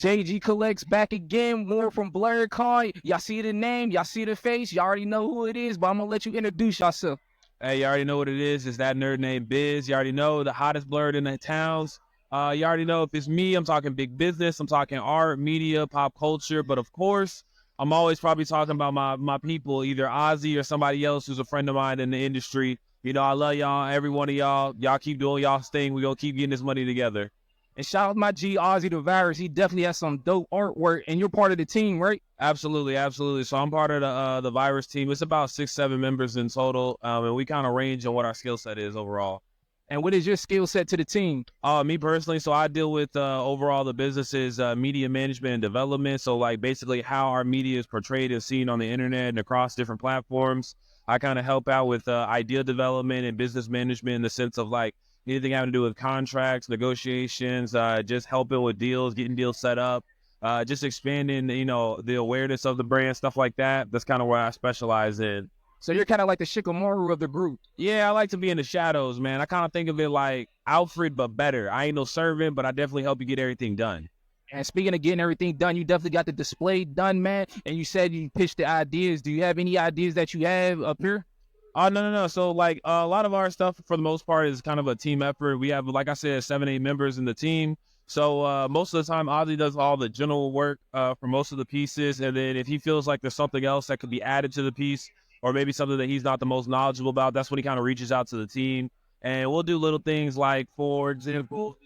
JG Collects back again, more from Blurred Card. Y'all see the name, y'all see the face, y'all already know who it is, but I'm gonna let you introduce yourself. Hey, you already know what it is. It's that nerd named Biz. You already know the hottest blurred in the towns. You already know if it's me, I'm talking big business. I'm talking art, media, pop culture. But of course, I'm always probably talking about my people, either Ozzy or somebody else who's a friend of mine in the industry. You know, I love y'all, every one of y'all. Y'all keep doing y'all's thing. We gonna keep getting this money together. And shout out my G Ozzy the Virus. He definitely has some dope artwork, and you're part of the team, right? Absolutely, absolutely. So I'm part of the virus team. It's about 6, 7 members in total, and we kind of range on what our skill set is overall. And what is your skill set to the team? Me personally, so I deal with overall the business's media management and development. So like basically how our media is portrayed and seen on the internet and across different platforms. I kind of help out with idea development and business management in the sense of like anything having to do with contracts, negotiations, just helping with deals, getting deals set up, just expanding, the awareness of the brand, stuff like that. That's kind of where I specialize in. So you're kind of like the Shikamaru of the group. Yeah, I like to be in the shadows, man. I kind of think of it like Alfred, but better. I ain't no servant, but I definitely help you get everything done. And speaking of getting everything done, you definitely got the display done, man. And you said you pitched the ideas. Do you have any ideas that you have up here? Oh, no. So, like, a lot of our stuff, for the most part, is kind of a team effort. We have, like I said, 7, 8 members in the team. So, most of the time, Ozzy does all the general work for most of the pieces. And then if he feels like there's something else that could be added to the piece, or maybe something that he's not the most knowledgeable about, that's when he kind of reaches out to the team. And we'll do little things like, for example,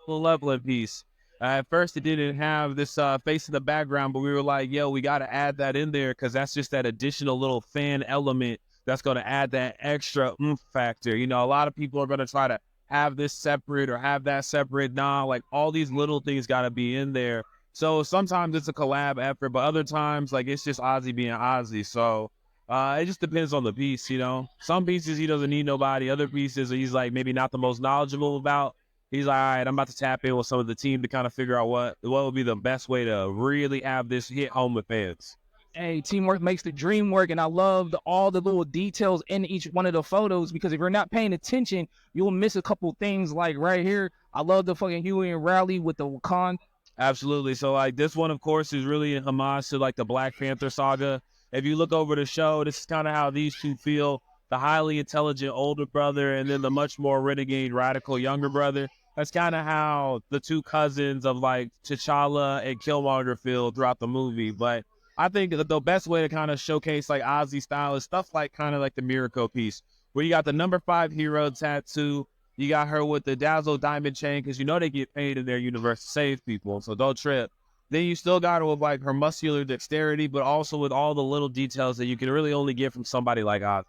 the leveling piece. At first, it didn't have this face in the background, but we were like, yo, we got to add that in there because that's just that additional little fan element that's going to add that extra oomph factor. You know, a lot of people are going to try to have this separate or have that separate. Nah, like all these little things got to be in there. So sometimes it's a collab effort, but other times, like it's just Ozzy being Ozzy. So it just depends on the piece, you know. Some pieces he doesn't need nobody. Other pieces he's like maybe not the most knowledgeable about. He's like, all right, I'm about to tap in with some of the team to kind of figure out what would be the best way to really have this hit home with fans. Hey, teamwork makes the dream work, and I love all the little details in each one of the photos because if you're not paying attention, you'll miss a couple things. Like right here, I love the fucking Huey and Rowley with the Wakanda. Absolutely. So like this one, of course, is really a homage to like the Black Panther saga. If you look over the show, this is kind of how these two feel. The highly intelligent older brother and then the much more renegade, radical younger brother. That's kind of how the two cousins of like T'Challa and Killmonger feel throughout the movie. But I think that the best way to kind of showcase like Ozzy style is stuff like kind of like the Miracle piece, where you got the number 5 hero tattoo. You got her with the Dazzle diamond chain because you know they get paid in their universe to save people, so don't trip. Then you still got her with like her muscular dexterity, but also with all the little details that you can really only get from somebody like Ozzy.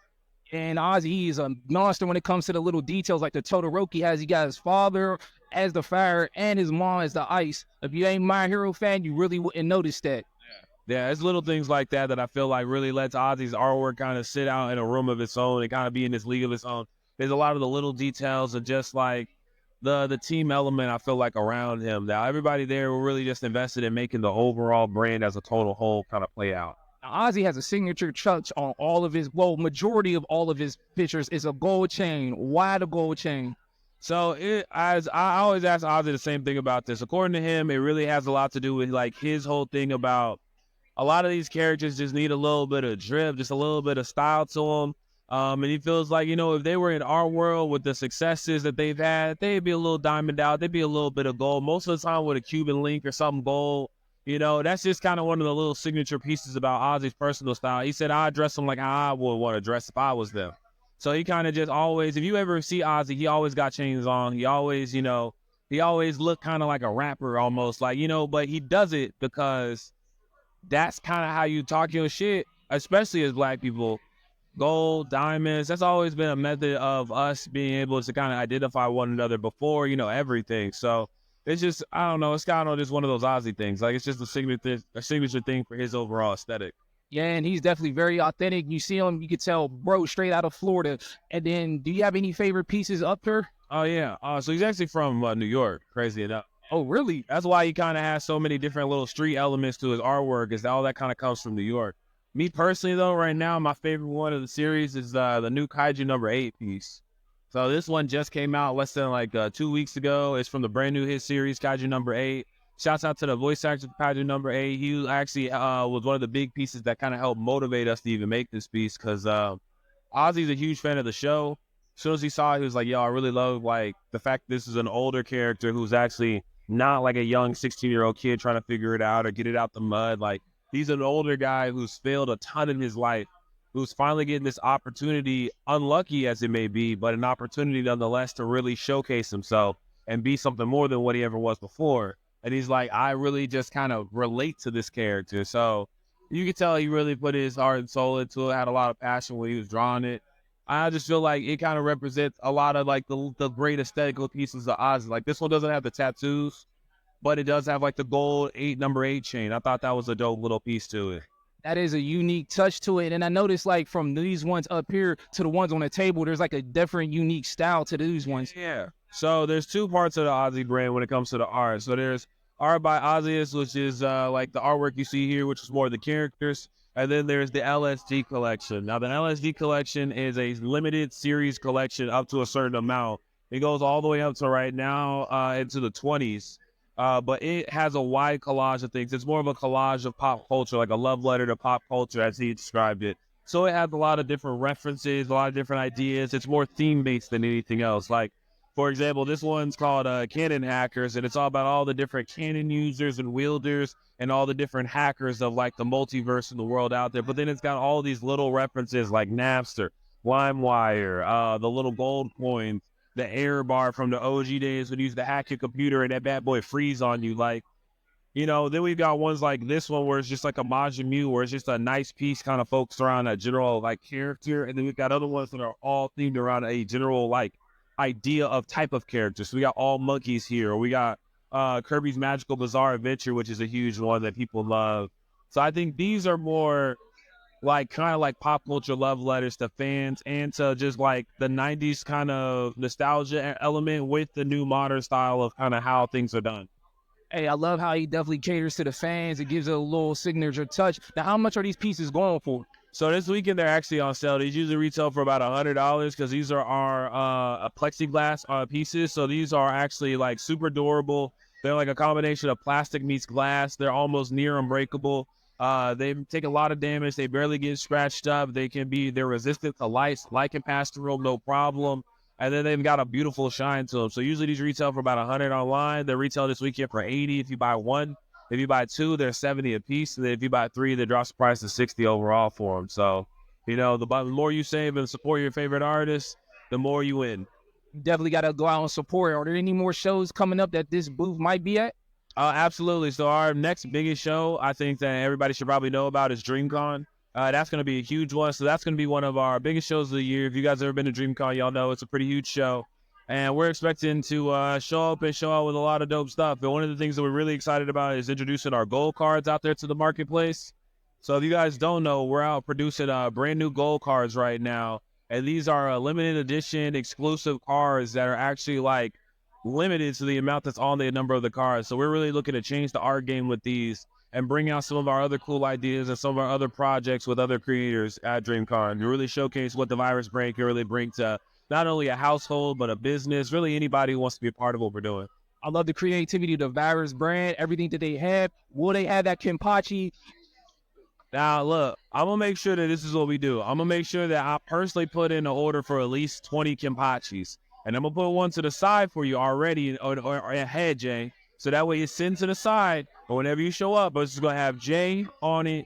And Ozzy is a monster when it comes to the little details, like the Todoroki has. He got his father as the fire and his mom as the ice. If you ain't My Hero fan, you really wouldn't notice that. Yeah, it's little things like that that I feel like really lets Ozzy's artwork kind of sit out in a room of its own and kind of be in this league of its own. There's a lot of the little details and just like the team element I feel like around him. Now everybody there were really just invested in making the overall brand as a total whole kind of play out. Now, Ozzy has a signature touch on all of his, well, majority of all of his pictures is a gold chain. Why the gold chain? So as I always ask Ozzy the same thing about this. According to him, it really has a lot to do with like his whole thing about a lot of these characters just need a little bit of drip, just a little bit of style to them. And he feels like, if they were in our world with the successes that they've had, they'd be a little diamond out. They'd be a little bit of gold. Most of the time with a Cuban link or something gold. That's just kind of one of the little signature pieces about Ozzy's personal style. He said, I dress them like how I would want to dress if I was them. So he kind of just always, if you ever see Ozzy, he always got chains on. He always, he always looked kind of like a rapper almost like, but he does it because that's kind of how you talk your shit, especially as Black people. Gold, diamonds, that's always been a method of us being able to kind of identify one another before, everything. So it's just, I don't know, it's kind of just one of those Ozzy things. Like, it's just a signature thing for his overall aesthetic. Yeah, and he's definitely very authentic. You see him, you could tell, bro, straight out of Florida. And then, do you have any favorite pieces up here? Oh, yeah. So he's actually from New York, crazy enough. Oh, really? That's why he kind of has so many different little street elements to his artwork, is that all that kind of comes from New York. Me personally, though, right now, my favorite one of the series is the new Kaiju number 8 piece. So this one just came out less than like 2 weeks ago. It's from the brand new hit series, Kaiju number 8. Shouts out to the voice actor, Patrick number 8. He actually was one of the big pieces that kind of helped motivate us to even make this piece because Ozzy's a huge fan of the show. As soon as he saw it, he was like, yo, I really love like the fact this is an older character who's actually not like a young 16-year-old kid trying to figure it out or get it out the mud. Like he's an older guy who's failed a ton in his life, who's finally getting this opportunity, unlucky as it may be, but an opportunity nonetheless to really showcase himself and be something more than what he ever was before. And he's like, I really just kind of relate to this character. So you could tell he really put his heart and soul into it, had a lot of passion when he was drawing it. I just feel like it kind of represents a lot of like the great aesthetical pieces of Oz. Like this one doesn't have the tattoos, but it does have like the gold number 8 chain. I thought that was a dope little piece to it. That is a unique touch to it. And I noticed like from these ones up here to the ones on the table, there's like a different unique style to these ones. Yeah. So there's two parts of the Ozzy brand when it comes to the art. So there's art by Ozzyist, which is like the artwork you see here, which is more the characters. And then there's the LSD collection. Now, the LSD collection is a limited series collection up to a certain amount. It goes all the way up to right now into the 20s. But it has a wide collage of things. It's more of a collage of pop culture, like a love letter to pop culture, as he described it. So it has a lot of different references, a lot of different ideas. It's more theme-based than anything else. Like, for example, this one's called Canon Hackers, and it's all about all the different Canon users and wielders and all the different hackers of like the multiverse in the world out there. But then it's got all these little references like Napster, LimeWire, the little gold coins, the error bar from the OG days when you used to hack your computer and that bad boy freeze on you. Like, you know, then we've got ones like this one where it's just like a Majin where it's just a nice piece kind of focused around a general like character. And then we've got other ones that are all themed around a general like idea of type of character. So we got all monkeys here. We got Kirby's Magical Bizarre Adventure, which is a huge one that people love. So I think these are more like kind of like pop culture love letters to fans and to just like the 90s kind of nostalgia element with the new modern style of kind of how things are done. Hey, I love how he definitely caters to the fans. It gives it a little signature touch. Now, how much are these pieces going for? So this weekend they're actually on sale. These usually retail for about $100 because these are our plexiglass pieces. So these are actually like super durable. They're like a combination of plastic meets glass. They're almost near unbreakable. They take a lot of damage. They barely get scratched up. They're resistant to light. Light can pass through them, no problem. And then they've got a beautiful shine to them. So usually these retail for about 100 online. They retail this weekend for 80 if you buy one. If you buy two, they're 70 a piece. And then if you buy three, they drop the price to 60 overall for them. So, you know, the more you save and support your favorite artists, the more you win. You definitely got to go out and support. Are there any more shows coming up that this booth might be at? Absolutely. So our next biggest show, I think that everybody should probably know about is DreamCon. That's going to be a huge one. So that's going to be one of our biggest shows of the year. If you guys ever been to DreamCon, y'all know it's a pretty huge show. And we're expecting to show up and show out with a lot of dope stuff. And one of the things that we're really excited about is introducing our gold cards out there to the marketplace. So if you guys don't know, we're out producing brand new gold cards right now. And these are limited edition exclusive cards that are actually like limited to the amount that's on the number of the cards. So we're really looking to change the art game with these and bring out some of our other cool ideas and some of our other projects with other creators at DreamCon to really showcase what the Virus brand can really bring to not only a household, but a business, really anybody who wants to be a part of what we're doing. I love the creativity of the Virus brand, everything that they have. Will they have that Kenpachi? Now, look, I'm going to make sure that this is what we do. I'm going to make sure that I personally put in an order for at least 20 Kenpachis. And I'm going to put one to the side for you already or ahead, Jay. So that way it's sitting to the side. Or whenever you show up, it's just going to have Jay on it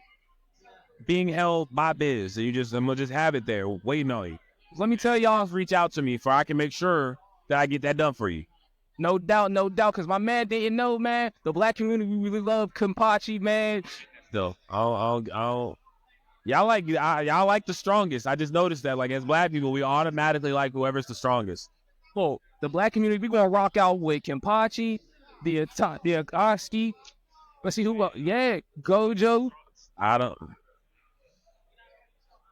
being held by Biz. And I'm going to just have it there waiting on you. Let me tell y'all, reach out to me for I can make sure that I get that done for you. No doubt, no doubt. Because my man didn't know, man. The black community really love Kenpachi, man. Still, y'all like the strongest. I just noticed that, like, as black people, we automatically like whoever's the strongest. Well, the black community, we gonna rock out with Kenpachi, the Akatsuki. Let's see who else. Yeah, Gojo.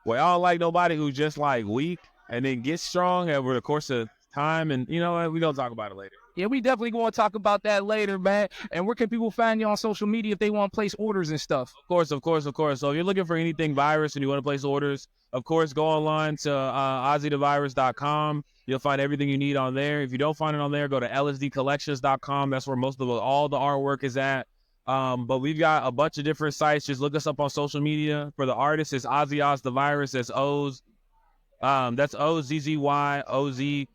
We all like nobody who's just like weak and then gets strong over the course of time. And you know what? We're gonna talk about it later. Yeah, we definitely going to talk about that later, man. And where can people find you on social media if they want to place orders and stuff? Of course, of course, of course. So if you're looking for anything virus and you want to place orders, of course, go online to ozzythevirus.com. You'll find everything you need on there. If you don't find it on there, go to lsdcollections.com. That's where most of all the artwork is at. But we've got a bunch of different sites. Just look us up on social media. For the artists, it's Ozzy Oz the Virus. That's O's. That's OZZYOZ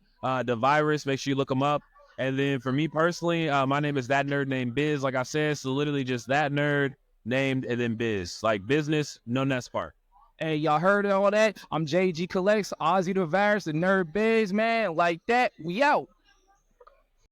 the Virus. Make sure you look them up. And then for me personally, my name is That Nerd Named Biz. Like I said, so literally just That Nerd named and then Biz. Like business, no next part. Hey, y'all heard all that? I'm JG Collects, Ozzy the Virus, the Nerd Biz, man. Like that, we out.